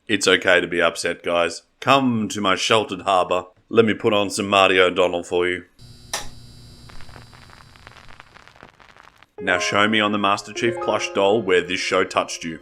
It's okay to be upset, guys. Come to my sheltered harbour. Let me put on some Marty O'Donnell for you. Now show me on the Master Chief plush doll where this show touched you.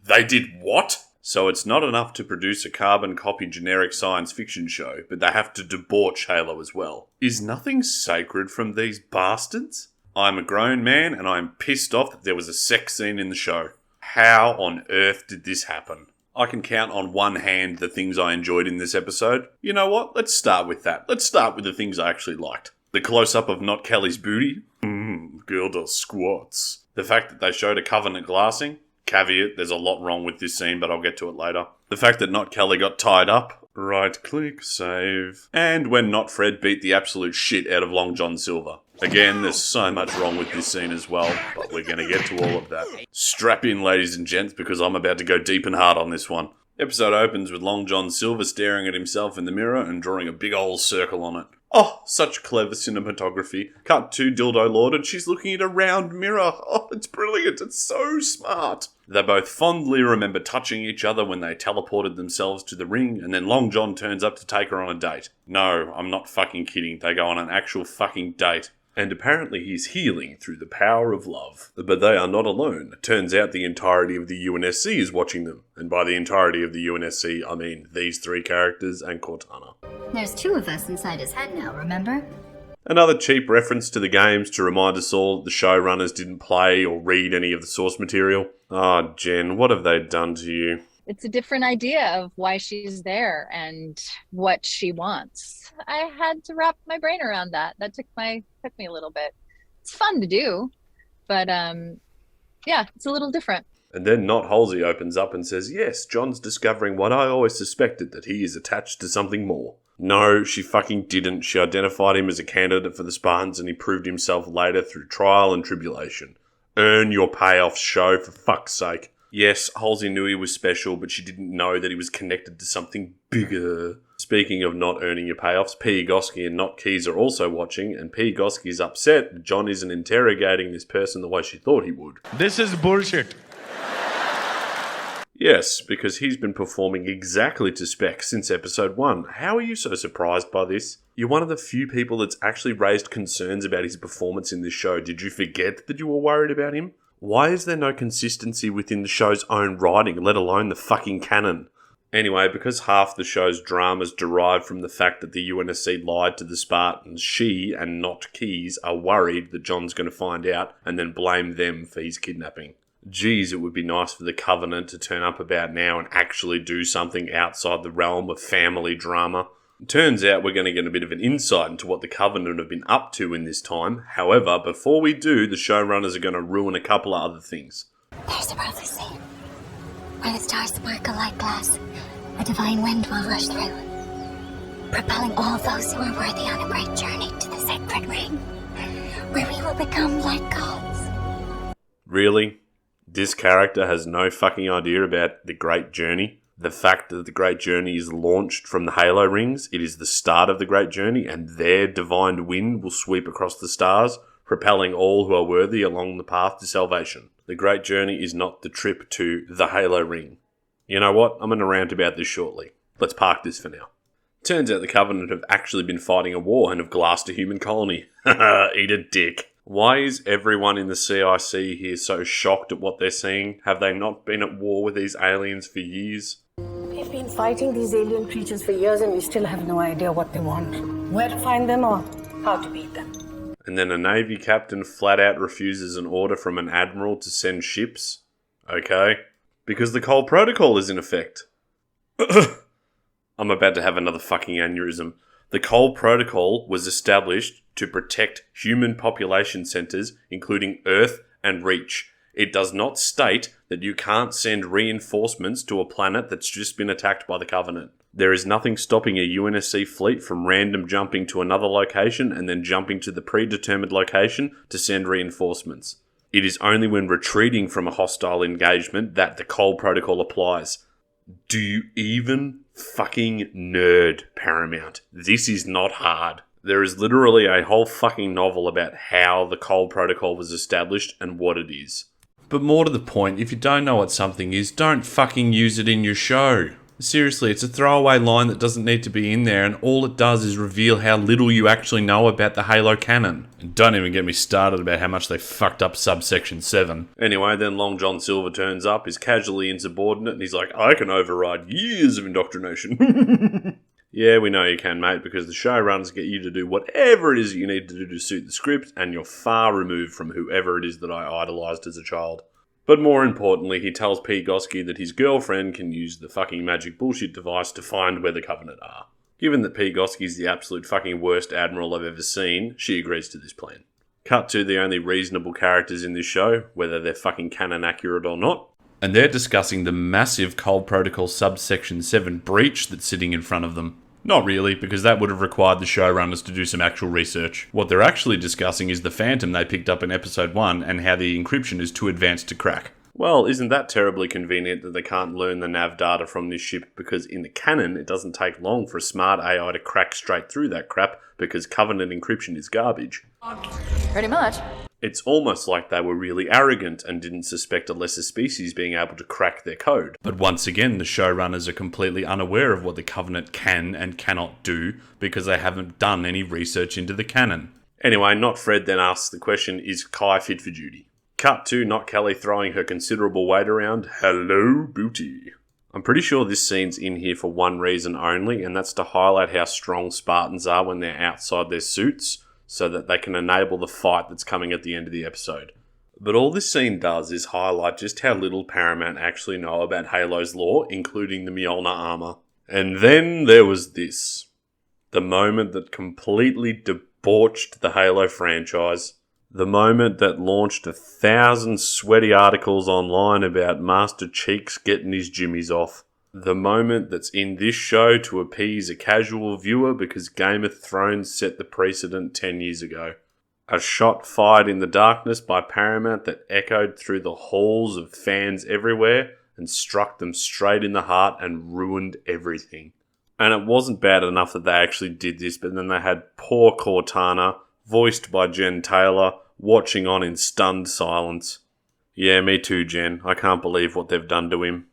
They did what? So it's not enough to produce a carbon copy generic science fiction show, but they have to debauch Halo as well. Is nothing sacred from these bastards? I'm a grown man and I'm pissed off that there was a sex scene in the show. How on earth did this happen? I can count on one hand the things I enjoyed in this episode. You know what? Let's start with that. Let's start with the things I actually liked. The close-up of Not Kelly's booty. Girl does squats. The fact that they showed a Covenant glassing. Caveat, there's a lot wrong with this scene, but I'll get to it later. The fact that Not Kelly got tied up. Right click, save. And when Not Fred beat the absolute shit out of Long John Silver. Again, there's so much wrong with this scene as well, but we're going to get to all of that. Strap in, ladies and gents, because I'm about to go deep and hard on this one. Episode opens with Long John Silver staring at himself in the mirror and drawing a big old circle on it. Oh, such clever cinematography. Cut to Dildo Lord and she's looking at a round mirror. Oh, it's brilliant. It's so smart. They both fondly remember touching each other when they teleported themselves to the ring, and then Long John turns up to take her on a date. No, I'm not fucking kidding. They go on an actual fucking date. And apparently he's healing through the power of love. But they are not alone. It turns out the entirety of the UNSC is watching them. And by the entirety of the UNSC, I mean these three characters and Cortana. There's two of us inside his head now, remember? Another cheap reference to the games to remind us all that the showrunners didn't play or read any of the source material. Oh, Jen, what have they done to you? It's a different idea of why she's there and what she wants. I had to wrap my brain around that. That took me a little bit. It's fun to do, but yeah, it's a little different. And then Not Halsey opens up and says, yes, John's discovering what I always suspected, that he is attached to something more. No, she fucking didn't. She identified him as a candidate for the Spartans and he proved himself later through trial and tribulation. Earn your payoff, show, for fuck's sake. Yes, Halsey knew he was special, but she didn't know that he was connected to something bigger. Speaking of not earning your payoffs, P. Goski and Not Keys are also watching, and P. Goski is upset that John isn't interrogating this person the way she thought he would. This is bullshit. Yes, because he's been performing exactly to spec since episode 1. How are you so surprised by this? You're one of the few people that's actually raised concerns about his performance in this show. Did you forget that you were worried about him? Why is there no consistency within the show's own writing, let alone the fucking canon? Anyway, because half the show's drama is derived from the fact that the UNSC lied to the Spartans, she and Not Keys are worried that John's going to find out and then blame them for his kidnapping. Geez, it would be nice for the Covenant to turn up about now and actually do something outside the realm of family drama. Turns out we're going to get a bit of an insight into what the Covenant have been up to in this time. However, before we do, the showrunners are going to ruin a couple of other things. There's a prophecy. Where the stars sparkle like glass, a divine wind will rush through, propelling all those who are worthy on a great journey to the sacred ring, where we will become like gods. Really? This character has no fucking idea about the Great Journey? The fact that the Great Journey is launched from the Halo rings, it is the start of the Great Journey, and their divine wind will sweep across the stars, propelling all who are worthy along the path to salvation. The Great Journey is not the trip to the Halo ring. You know what? I'm going to rant about this shortly. Let's park this for now. Turns out the Covenant have actually been fighting a war and have glassed a human colony. Haha, eat a dick. Why is everyone in the CIC here so shocked at what they're seeing? Have they not been at war with these aliens for years? We've been fighting these alien creatures for years and we still have no idea what they want, where to find them or how to beat them. And then a Navy captain flat out refuses an order from an admiral to send ships? Okay. Because the Cole Protocol is in effect. I'm about to have another fucking aneurysm. The Cole Protocol was established to protect human population centers, including Earth and Reach. It does not state that you can't send reinforcements to a planet that's just been attacked by the Covenant. There is nothing stopping a UNSC fleet from random jumping to another location and then jumping to the predetermined location to send reinforcements. It is only when retreating from a hostile engagement that the Cole Protocol applies. Do you even fucking nerd, Paramount? This is not hard. There is literally a whole fucking novel about how the Cole Protocol was established and what it is. But more to the point, if you don't know what something is, don't fucking use it in your show. Seriously, it's a throwaway line that doesn't need to be in there, and all it does is reveal how little you actually know about the Halo canon. And don't even get me started about how much they fucked up subsection 7. Anyway, then Long John Silver turns up, is casually insubordinate, and he's like, I can override years of indoctrination. Yeah, we know you can, mate, because the showrunners get you to do whatever it is you need to do to suit the script, and you're far removed from whoever it is that I idolised as a child. But more importantly, he tells P. Gosky that his girlfriend can use the fucking magic bullshit device to find where the Covenant are. Given that P. Gosky's the absolute fucking worst admiral I've ever seen, she agrees to this plan. Cut to the only reasonable characters in this show, whether they're fucking canon accurate or not, and they're discussing the massive Cole Protocol subsection 7 breach that's sitting in front of them. Not really, because that would have required the showrunners to do some actual research. What they're actually discussing is the Phantom they picked up in episode 1 and how the encryption is too advanced to crack. Well, isn't that terribly convenient that they can't learn the nav data from this ship, because in the canon it doesn't take long for a smart AI to crack straight through that crap because Covenant encryption is garbage. Pretty much. It's almost like they were really arrogant and didn't suspect a lesser species being able to crack their code. But once again, the showrunners are completely unaware of what the Covenant can and cannot do because they haven't done any research into the canon. Anyway, Not Fred then asks the question, is Kai fit for duty? Cut to Not Kelly throwing her considerable weight around. Hello, booty. I'm pretty sure this scene's in here for one reason only, and that's to highlight how strong Spartans are when they're outside their suits, so that they can enable the fight that's coming at the end of the episode. But all this scene does is highlight just how little Paramount actually know about Halo's lore, including the Mjolnir armor. And then there was this. The moment that completely debauched the Halo franchise. The moment that launched 1,000 sweaty articles online about Master Cheeks getting his jimmies off. The moment that's in this show to appease a casual viewer because Game of Thrones set the precedent 10 years ago. A shot fired in the darkness by Paramount that echoed through the halls of fans everywhere and struck them straight in the heart and ruined everything. And it wasn't bad enough that they actually did this, but then they had poor Cortana, voiced by Jen Taylor, watching on in stunned silence. Yeah, me too, Jen. I can't believe what they've done to him.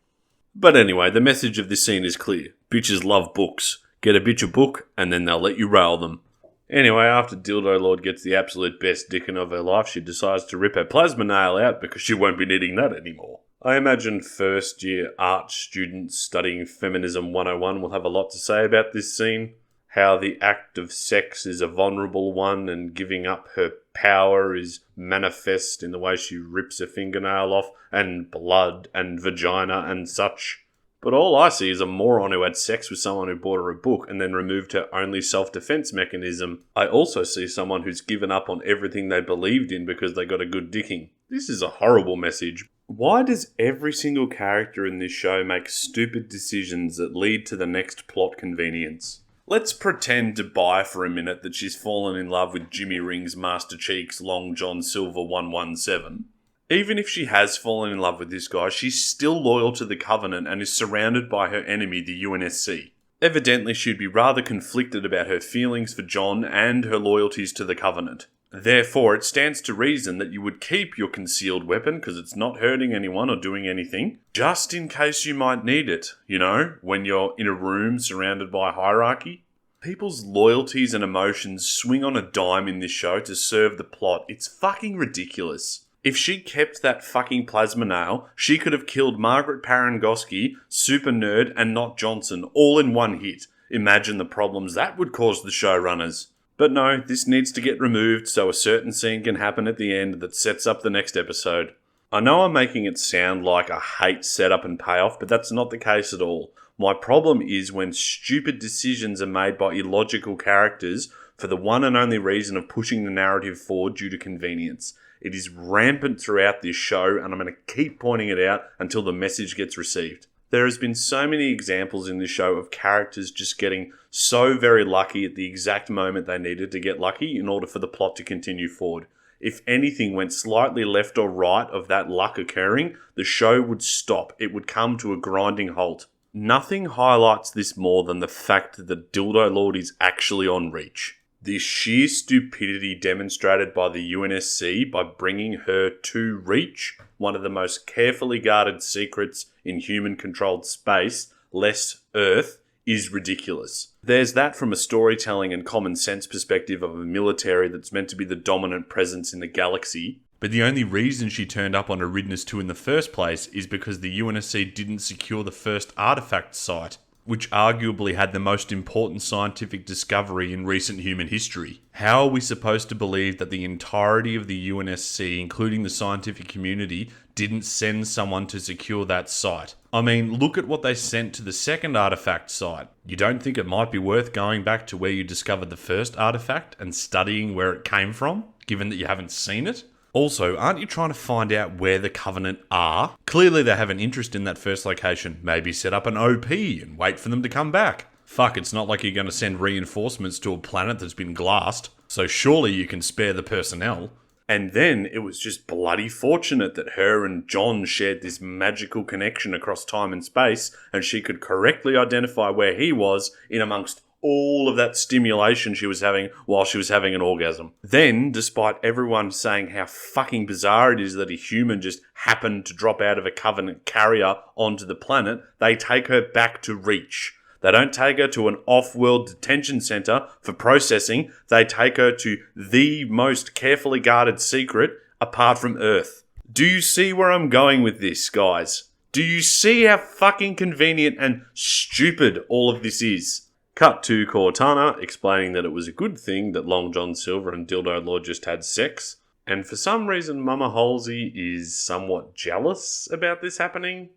But anyway, the message of this scene is clear. Bitches love books. Get a bitch a book, and then they'll let you rail them. Anyway, after Dildo Lord gets the absolute best dickin' of her life, she decides to rip her plasma nail out because she won't be needing that anymore. I imagine first year art students studying Feminism 101 will have a lot to say about this scene. How the act of sex is a vulnerable one and giving up her power is manifest in the way she rips her fingernail off, and blood and vagina and such. But all I see is a moron who had sex with someone who bought her a book and then removed her only self-defense mechanism. I also see someone who's given up on everything they believed in because they got a good dicking. This is a horrible message. Why does every single character in this show make stupid decisions that lead to the next plot convenience? Let's pretend to buy for a minute that she's fallen in love with Jimmy Ring's Master Cheeks Long John Silver 117. Even if she has fallen in love with this guy, she's still loyal to the Covenant and is surrounded by her enemy, the UNSC. Evidently, she'd be rather conflicted about her feelings for John and her loyalties to the Covenant. Therefore, it stands to reason that you would keep your concealed weapon because it's not hurting anyone or doing anything, just in case you might need it, you know, when you're in a room surrounded by hierarchy. People's loyalties and emotions swing on a dime in this show to serve the plot. It's fucking ridiculous. If she kept that fucking plasma nail, she could have killed Margaret Parangosky, Super Nerd, and Not Johnson all in one hit. Imagine the problems that would cause the showrunners. But no, this needs to get removed so a certain scene can happen at the end that sets up the next episode. I know I'm making it sound like I hate setup and payoff, but that's not the case at all. My problem is when stupid decisions are made by illogical characters for the one and only reason of pushing the narrative forward due to convenience. It is rampant throughout this show, and I'm going to keep pointing it out until the message gets received. There has been so many examples in this show of characters just getting so very lucky at the exact moment they needed to get lucky in order for the plot to continue forward. If anything went slightly left or right of that luck occurring, the show would stop. It would come to a grinding halt. Nothing highlights this more than the fact that Dildo Lord is actually on Reach. The sheer stupidity demonstrated by the UNSC by bringing her to Reach, one of the most carefully guarded secrets in human-controlled space, less Earth, is ridiculous. There's that from a storytelling and common sense perspective of a military that's meant to be the dominant presence in the galaxy. But the only reason she turned up on Eridnus 2 in the first place is because the UNSC didn't secure the first artifact site, which arguably had the most important scientific discovery in recent human history. How are we supposed to believe that the entirety of the UNSC, including the scientific community, didn't send someone to secure that site? I mean, look at what they sent to the second artifact site. You don't think it might be worth going back to where you discovered the first artifact and studying where it came from, given that you haven't seen it? Also, aren't you trying to find out where the Covenant are? Clearly they have an interest in that first location. Maybe set up an OP and wait for them to come back. Fuck, it's not like you're going to send reinforcements to a planet that's been glassed, so surely you can spare the personnel. And then it was just bloody fortunate that her and John shared this magical connection across time and space, and she could correctly identify where he was in amongst all of that stimulation she was having while she was having an orgasm. Then, despite everyone saying how fucking bizarre it is that a human just happened to drop out of a Covenant carrier onto the planet, they take her back to Reach. They don't take her to an off-world detention center for processing. They take her to the most carefully guarded secret apart from Earth. Do you see where I'm going with this, guys? Do you see how fucking convenient and stupid all of this is? Cut to Cortana explaining that it was a good thing that Long John Silver and Dildo Lord just had sex. And for some reason, Mama Halsey is somewhat jealous about this happening.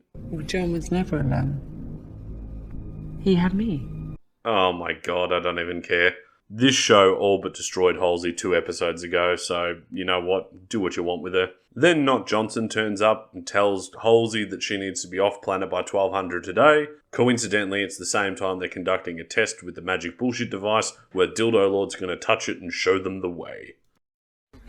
John was never alone. He had me. Oh my god, I don't even care. This show all but destroyed Halsey 2 episodes ago, so you know what? Do what you want with her. Then Not Johnson turns up and tells Halsey that she needs to be off planet by 1200 today. Coincidentally, it's the same time they're conducting a test with the magic bullshit device where Dildo Lord's going to touch it and show them the way.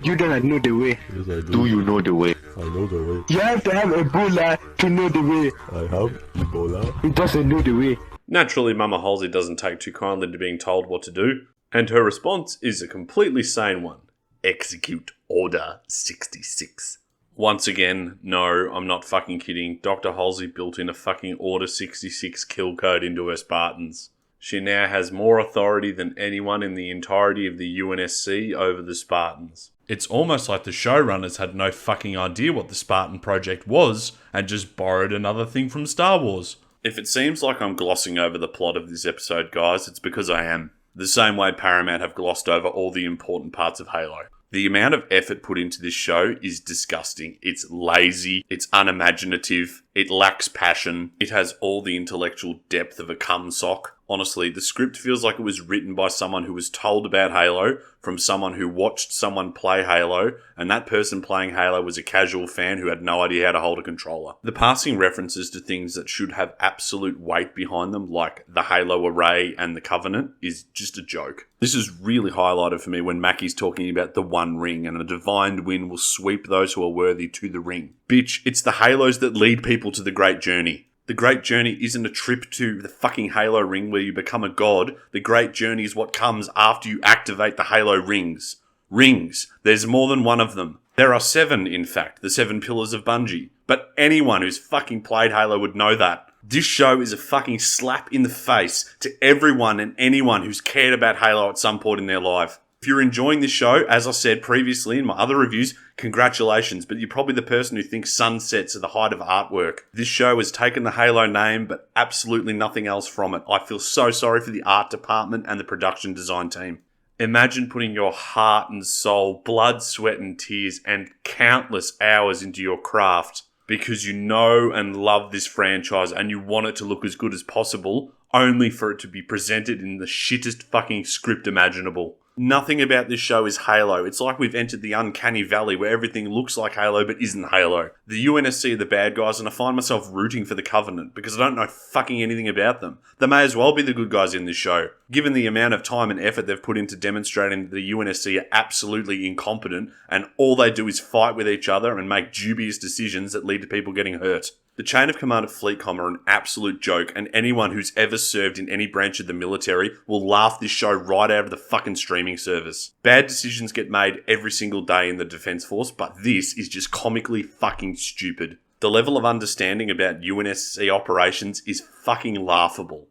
You don't know the way. Yes, I Do you know the way? I know the way. You have to have Ebola to know the way. I have Ebola. He doesn't know the way. Naturally, Mama Halsey doesn't take too kindly to being told what to do, and her response is a completely sane one. Execute Order 66. Once again, no, I'm not fucking kidding. Dr. Halsey built in a fucking Order 66 kill code into her Spartans. She now has more authority than anyone in the entirety of the UNSC over the Spartans. It's almost like the showrunners had no fucking idea what the Spartan project was and just borrowed another thing from Star Wars. If it seems like I'm glossing over the plot of this episode, guys, it's because I am. The same way Paramount have glossed over all the important parts of Halo. The amount of effort put into this show is disgusting. It's lazy, it's unimaginative, it lacks passion, it has all the intellectual depth of a cum sock. Honestly, the script feels like it was written by someone who was told about Halo from someone who watched someone play Halo, and that person playing Halo was a casual fan who had no idea how to hold a controller. The passing references to things that should have absolute weight behind them, like the Halo Array and the Covenant, is just a joke. This is really highlighted for me when Mackie's talking about the One Ring, and a divine wind will sweep those who are worthy to the ring. Bitch, it's the Halos that lead people to the Great Journey. The Great Journey isn't a trip to the fucking Halo ring where you become a god. The Great Journey is what comes after you activate the Halo rings. Rings. There's more than one of them. There are 7, in fact, the 7 pillars of Bungie. But anyone who's fucking played Halo would know that. This show is a fucking slap in the face to everyone and anyone who's cared about Halo at some point in their life. If you're enjoying this show, as I said previously in my other reviews, congratulations, but you're probably the person who thinks sunsets are the height of artwork. This show has taken the Halo name, but absolutely nothing else from it. I feel so sorry for the art department and the production design team. Imagine putting your heart and soul, blood, sweat and tears, and countless hours into your craft because you know and love this franchise and you want it to look as good as possible, only for it to be presented in the shittest fucking script imaginable. Nothing about this show is Halo. It's like we've entered the uncanny valley where everything looks like Halo but isn't Halo. The UNSC are the bad guys and I find myself rooting for the Covenant because I don't know fucking anything about them. They may as well be the good guys in this show. Given the amount of time and effort they've put into demonstrating that the UNSC are absolutely incompetent and all they do is fight with each other and make dubious decisions that lead to people getting hurt. The chain of command at Fleetcom are an absolute joke, and anyone who's ever served in any branch of the military will laugh this show right out of the fucking streaming service. Bad decisions get made every single day in the Defence Force, but this is just comically fucking stupid. The level of understanding about UNSC operations is fucking laughable.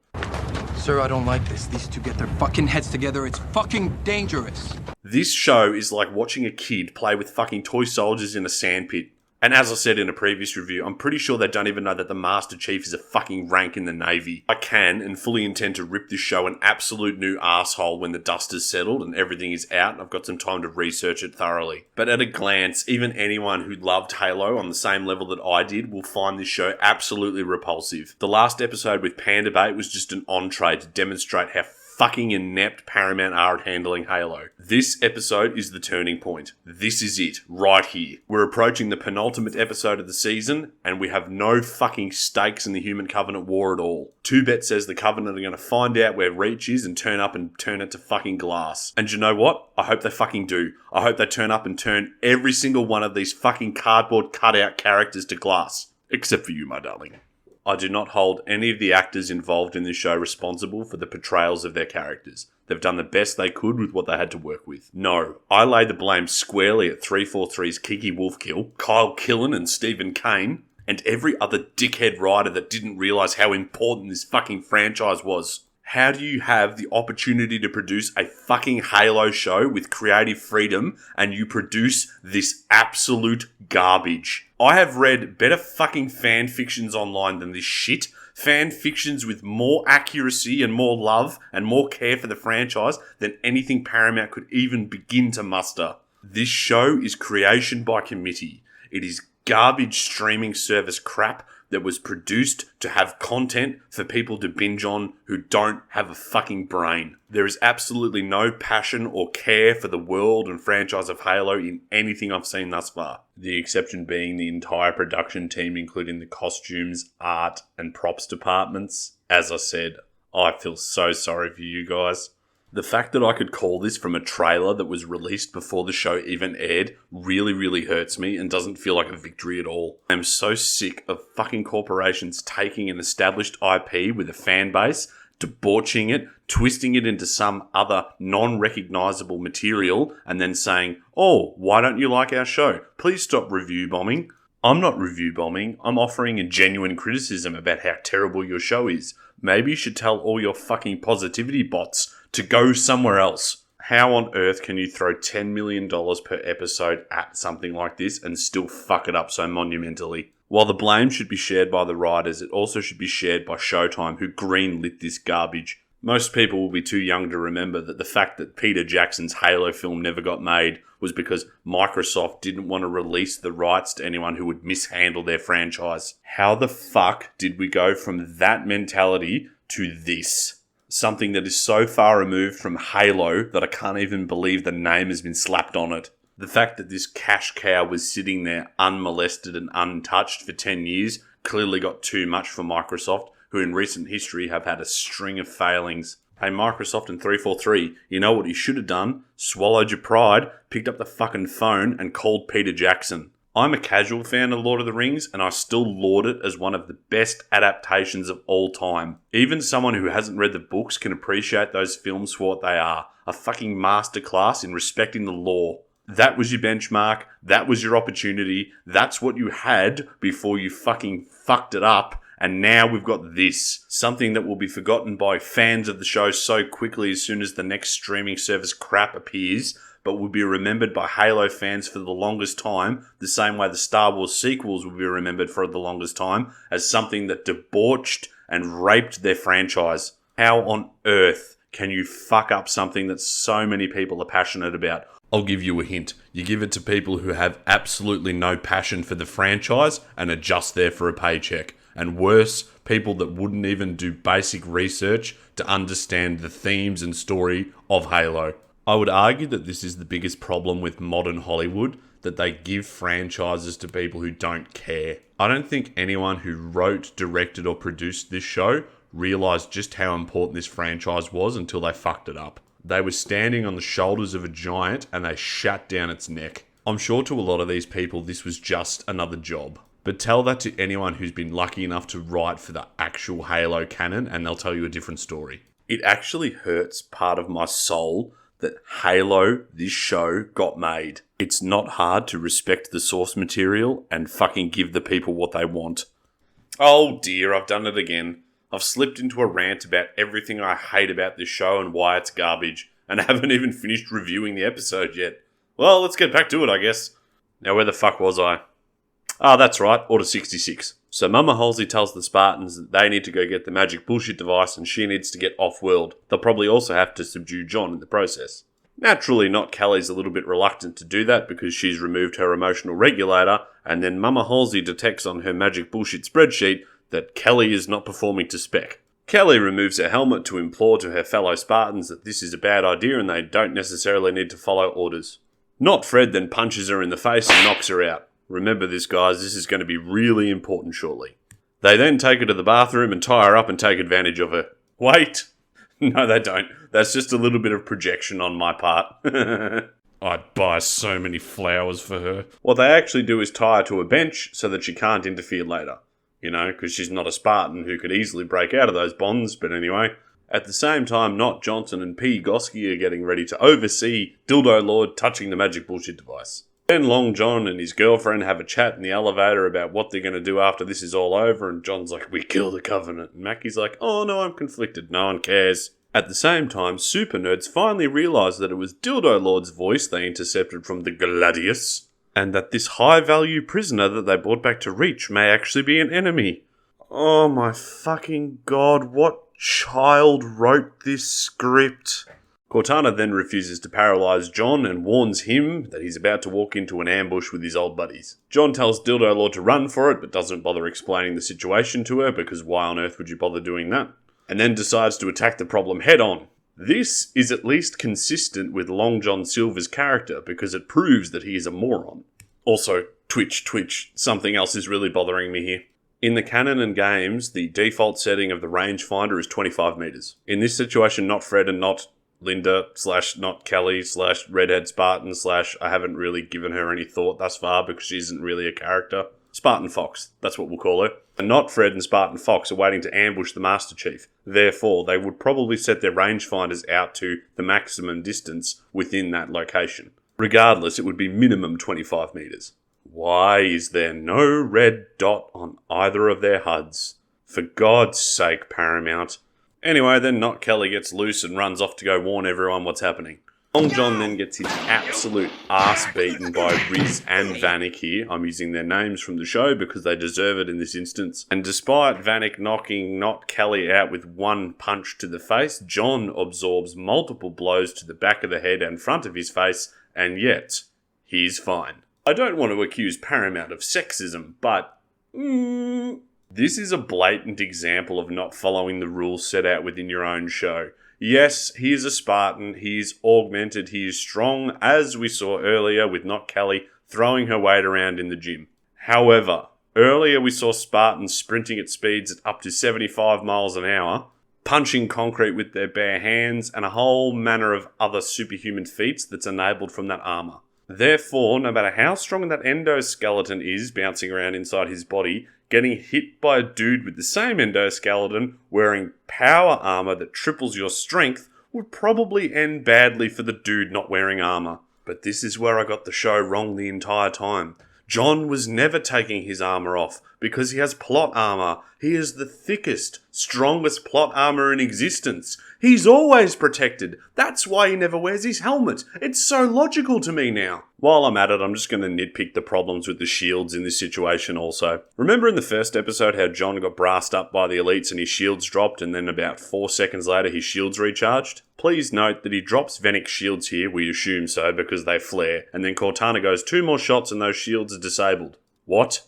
Sir, I don't like this. These two get their fucking heads together. It's fucking dangerous. This show is like watching a kid play with fucking toy soldiers in a sandpit. And as I said in a previous review, I'm pretty sure they don't even know that the Master Chief is a fucking rank in the Navy. I can and fully intend to rip this show an absolute new arsehole when the dust is settled and everything is out and I've got some time to research it thoroughly. But at a glance, even anyone who loved Halo on the same level that I did will find this show absolutely repulsive. The last episode with Panda Bait was just an entree to demonstrate how fucking inept Paramount are at handling Halo. This episode is the turning point. This is it, right here. We're approaching the penultimate episode of the season, and we have no fucking stakes in the Human Covenant war at all. 2Bet says the Covenant are going to find out where Reach is and turn up and turn it to fucking glass. And you know what? I hope they fucking do. I hope they turn up and turn every single one of these fucking cardboard cutout characters to glass. Except for you, my darling. I do not hold any of the actors involved in this show responsible for the portrayals of their characters. They've done the best they could with what they had to work with. No, I lay the blame squarely at 343's Kiki Wolfkill, Kyle Killen and Stephen Kane, and every other dickhead writer that didn't realise how important this fucking franchise was. How do you have the opportunity to produce a fucking Halo show with creative freedom and you produce this absolute garbage? I have read better fucking fan fictions online than this shit. Fan fictions with more accuracy and more love and more care for the franchise than anything Paramount could even begin to muster. This show is creation by committee. It is garbage streaming service crap that was produced to have content for people to binge on who don't have a fucking brain. There is absolutely no passion or care for the world and franchise of Halo in anything I've seen thus far. The exception being the entire production team, including the costumes, art, and props departments. As I said, I feel so sorry for you guys. The fact that I could call this from a trailer that was released before the show even aired really hurts me and doesn't feel like a victory at all. I'm so sick of fucking corporations taking an established IP with a fan base, debauching it, twisting it into some other non-recognisable material, and then saying, "Oh, why don't you like our show? Please stop review bombing." I'm not review bombing, I'm offering a genuine criticism about how terrible your show is. Maybe you should tell all your fucking positivity bots to go somewhere else. How on earth can you throw $10 million per episode at something like this and still fuck it up so monumentally? While the blame should be shared by the writers, it also should be shared by Showtime, who greenlit this garbage. Most people will be too young to remember that the fact that Peter Jackson's Halo film never got made was because Microsoft didn't want to release the rights to anyone who would mishandle their franchise. How the fuck did we go from that mentality to this? Something that is so far removed from Halo that I can't even believe the name has been slapped on it. The fact that this cash cow was sitting there unmolested and untouched for 10 years clearly got too much for Microsoft, who in recent history have had a string of failings. Hey, Microsoft and 343, you know what you should have done? Swallowed your pride, picked up the fucking phone and called Peter Jackson. I'm a casual fan of Lord of the Rings, and I still laud it as one of the best adaptations of all time. Even someone who hasn't read the books can appreciate those films for what they are. A fucking masterclass in respecting the law. That was your benchmark. That was your opportunity. That's what you had before you fucking fucked it up. And now we've got this. Something that will be forgotten by fans of the show so quickly as soon as the next streaming service crap appears, but will be remembered by Halo fans for the longest time, the same way the Star Wars sequels will be remembered for the longest time, as something that debauched and raped their franchise. How on earth can you fuck up something that so many people are passionate about? I'll give you a hint. You give it to people who have absolutely no passion for the franchise and are just there for a paycheck. And worse, people that wouldn't even do basic research to understand the themes and story of Halo. I would argue that this is the biggest problem with modern Hollywood, that they give franchises to people who don't care. I don't think anyone who wrote, directed or produced this show realised just how important this franchise was until they fucked it up. They were standing on the shoulders of a giant and they shut down its neck. I'm sure to a lot of these people this was just another job. But tell that to anyone who's been lucky enough to write for the actual Halo canon and they'll tell you a different story. It actually hurts part of my soul that Halo, this show, got made. It's not hard to respect the source material and fucking give the people what they want. Oh dear, I've done it again. I've slipped into a rant about everything I hate about this show and why it's garbage, and I haven't even finished reviewing the episode yet. Well, let's get back to it, I guess. Now, where the fuck was I? Ah, that's right, Order 66. So Mama Halsey tells the Spartans that they need to go get the magic bullshit device and she needs to get off-world. They'll probably also have to subdue John in the process. Naturally, Not Kelly's a little bit reluctant to do that because she's removed her emotional regulator, and then Mama Halsey detects on her magic bullshit spreadsheet that Kelly is not performing to spec. Kelly removes her helmet to implore to her fellow Spartans that this is a bad idea and they don't necessarily need to follow orders. Not Fred then punches her in the face and knocks her out. Remember this, guys, this is going to be really important shortly. They then take her to the bathroom and tie her up and take advantage of her. Wait! No, they don't. That's just a little bit of projection on my part. I'd buy so many flowers for her. What they actually do is tie her to a bench so that she can't interfere later. You know, because she's not a Spartan who could easily break out of those bonds, but anyway. At the same time, Not Johnson and P. Gosky are getting ready to oversee Dildo Lord touching the magic bullshit device. Then Long John and his girlfriend have a chat in the elevator about what they're going to do after this is all over, and John's like, we kill the Covenant. And Mackie's like, oh no, I'm conflicted, no one cares. At the same time, super nerds finally realise that it was Dildo Lord's voice they intercepted from the Gladius, and that this high-value prisoner that they brought back to Reach may actually be an enemy. Oh my fucking god, what child wrote this script? Cortana then refuses to paralyse John and warns him that he's about to walk into an ambush with his old buddies. John tells Dildo Lord to run for it, but doesn't bother explaining the situation to her because why on earth would you bother doing that? And then decides to attack the problem head on. This is at least consistent with Long John Silver's character because it proves that he is a moron. Also, Twitch, something else is really bothering me here. In the canon and games, the default setting of the rangefinder is 25 meters. In this situation, Not Fred and Not Linda / Not Kelly / Redhead Spartan / I haven't really given her any thought thus far because she isn't really a character. Spartan Fox, that's what we'll call her. And Not Fred and Spartan Fox are waiting to ambush the Master Chief. Therefore, they would probably set their rangefinders out to the maximum distance within that location. Regardless, it would be minimum 25 meters. Why is there no red dot on either of their HUDs? For God's sake, Paramount. Anyway, then Not Kelly gets loose and runs off to go warn everyone what's happening. Long John then gets his absolute ass beaten by Riz and Vanek here. I'm using their names from the show because they deserve it in this instance. And despite Vanek knocking Not Kelly out with one punch to the face, John absorbs multiple blows to the back of the head and front of his face, and yet, he's fine. I don't want to accuse Paramount of sexism, but this is a blatant example of not following the rules set out within your own show. Yes, he is a Spartan, he is augmented, he is strong, as we saw earlier with Not Kelly throwing her weight around in the gym. However, earlier we saw Spartans sprinting at speeds at up to 75 miles an hour, punching concrete with their bare hands, and a whole manner of other superhuman feats that's enabled from that armour. Therefore, no matter how strong that endoskeleton is bouncing around inside his body, getting hit by a dude with the same endoskeleton wearing power armor that triples your strength would probably end badly for the dude not wearing armor. But this is where I got the show wrong the entire time. John was never taking his armor off because he has plot armor. He is the thickest, strongest plot armor in existence. He's always protected. That's why he never wears his helmet. It's so logical to me now. While I'm at it, I'm just going to nitpick the problems with the shields in this situation also. Remember in the first episode how John got brassed up by the elites and his shields dropped and then about 4 seconds later his shields recharged? Please note that he drops Venek's shields here, we assume so because they flare, and then Cortana goes 2 more shots and those shields are disabled. What?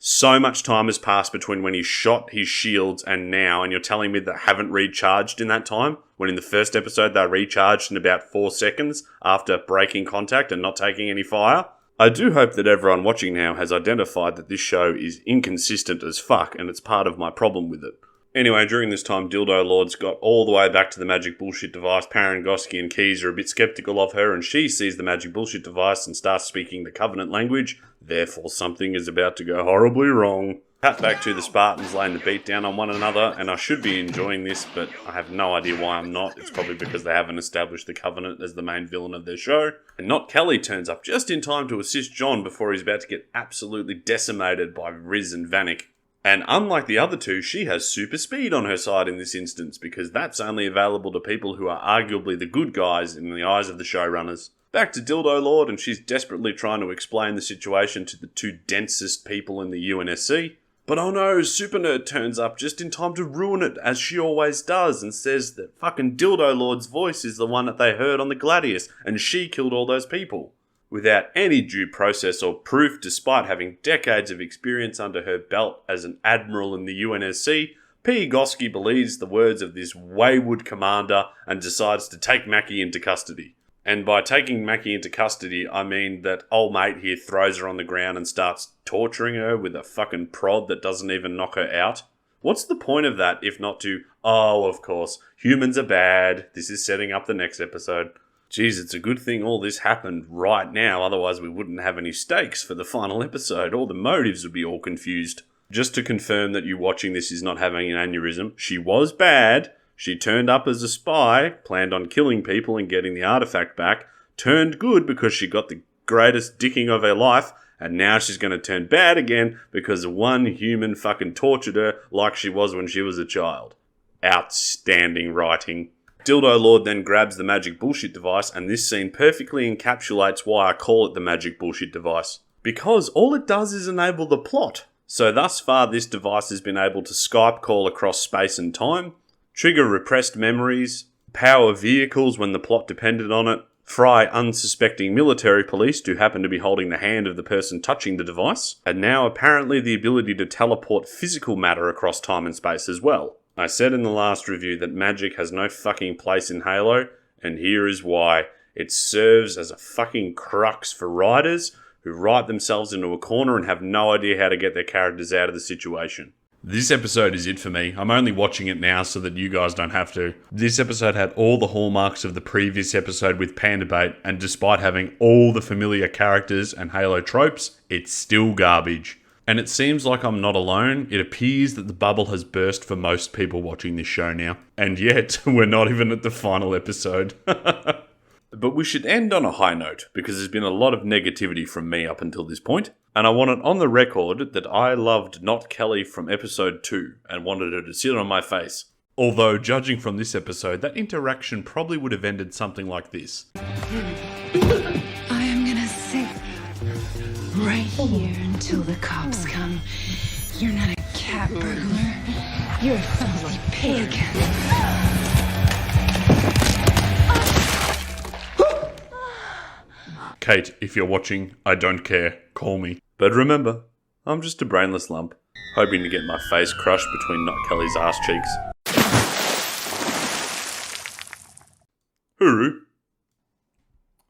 So much time has passed between when he shot his shields and now, and you're telling me they haven't recharged in that time? When in the first episode they recharged in about 4 seconds after breaking contact and not taking any fire? I do hope that everyone watching now has identified that this show is inconsistent as fuck, and it's part of my problem with it. Anyway, during this time, Dildo Lord's got all the way back to the magic bullshit device. Parangosky and Keys are a bit skeptical of her, and she sees the magic bullshit device and starts speaking the Covenant language. Therefore, something is about to go horribly wrong. Cut back to the Spartans laying the beat down on one another, and I should be enjoying this, but I have no idea why I'm not. It's probably because they haven't established the Covenant as the main villain of their show. And Not Kelly turns up just in time to assist John before he's about to get absolutely decimated by Riz and Vanek. And unlike the other two, she has super speed on her side in this instance, because that's only available to people who are arguably the good guys in the eyes of the showrunners. Back to Dildo Lord, and she's desperately trying to explain the situation to the two densest people in the UNSC. But oh no, Super Nerd turns up just in time to ruin it, as she always does, and says that fucking Dildo Lord's voice is the one that they heard on the Gladius, and she killed all those people. Without any due process or proof, despite having decades of experience under her belt as an admiral in the UNSC, P. Gosky believes the words of this wayward commander and decides to take Mackie into custody. And by taking Mackie into custody, I mean that old mate here throws her on the ground and starts torturing her with a fucking prod that doesn't even knock her out. What's the point of that if not to, oh, of course, humans are bad, this is setting up the next episode. Jeez, it's a good thing all this happened right now, otherwise we wouldn't have any stakes for the final episode. All the motives would be all confused. Just to confirm that you watching this is not having an aneurysm, she was bad. She turned up as a spy, planned on killing people and getting the artifact back, turned good because she got the greatest dicking of her life, and now she's going to turn bad again because one human fucking tortured her like she was when she was a child. Outstanding writing. Dildo Lord then grabs the magic bullshit device, and this scene perfectly encapsulates why I call it the magic bullshit device. Because all it does is enable the plot. So thus far this device has been able to Skype call across space and time, trigger repressed memories, power vehicles when the plot depended on it, fry unsuspecting military police who happen to be holding the hand of the person touching the device, and now apparently the ability to teleport physical matter across time and space as well. I said in the last review that magic has no fucking place in Halo, and here is why. It serves as a fucking crux for writers who write themselves into a corner and have no idea how to get their characters out of the situation. This episode is it for me. I'm only watching it now so that you guys don't have to. This episode had all the hallmarks of the previous episode with Panda Bait, and despite having all the familiar characters and Halo tropes, it's still garbage. And it seems like I'm not alone. It appears that the bubble has burst for most people watching this show now. And yet, we're not even at the final episode. But we should end on a high note, because there's been a lot of negativity from me up until this point. And I want it on the record that I loved Not Kelly from episode 2 and wanted her to sit on my face. Although, judging from this episode, that interaction probably would have ended something like this. I am gonna sit right here until the cops come. You're not a cat burglar. You're a filthy pig. Kate, if you're watching, I don't care. Call me. But remember, I'm just a brainless lump, hoping to get my face crushed between Not Kelly's ass cheeks. Hooroo.